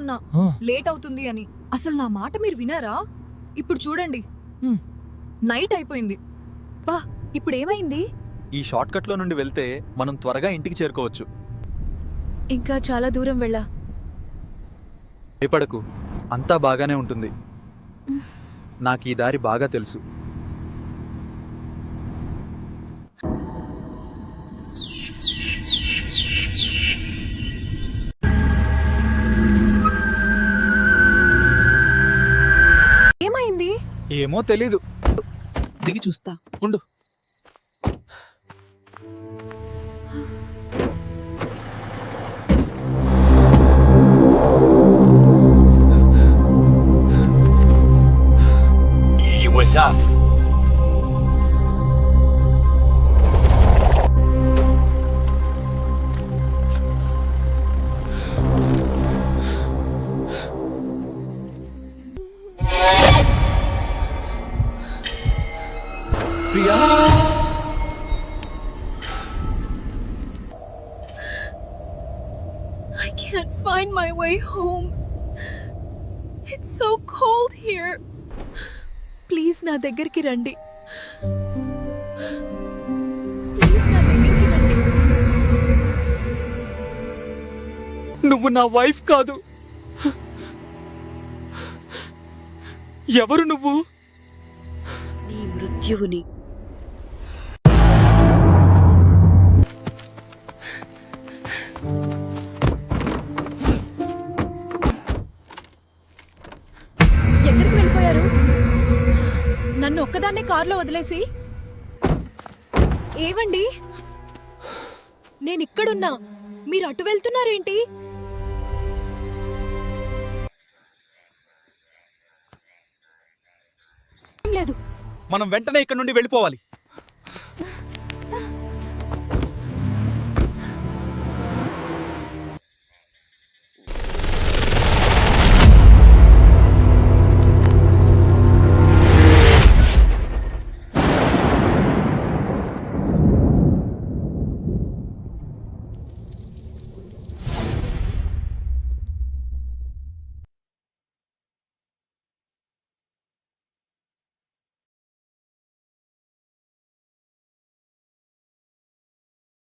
ఉన్నా లేట్ అవుతుంది అని. అసలు నా మాట మీరు వినారా? ఇప్పుడు చూడండి, నైట్ అయిపోయింది. బా, ఇప్పుడు ఏమైంది? ఈ షార్ట్ కట్ లో నుండి వెళ్తే మనం త్వరగా ఇంటికి చేరుకోవచ్చు. ఇంకా చాలా దూరం వెళ్ళా. భయపడకు, అంతా బాగానే ఉంటుంది. నాకు ఈ దారి బాగా తెలుసు. ఏమైంది? ఏమో తెలీదు. దిగి చూస్తా ఉండు. was off. Priya? I can't find my way home. It's so cold here. Please నా దగ్గరికి రండి. ప్లీజ్ నా దగ్గరికి రండి. నువ్వు నా వైఫ్ కాదు. ఎవరు నువ్వు? నీ మృత్యువుని. ఎక్కడికి వెళ్ళిపోయారు? నన్ను ఒక్కదాన్నే కారులో వదిలేసి? ఏవండి, నేనిక్కడున్నా, మీరు అటు వెళ్తున్నారేంటి? లేదు, మనం వెంటనే ఇక్కడ నుండి వెళ్ళిపోవాలి.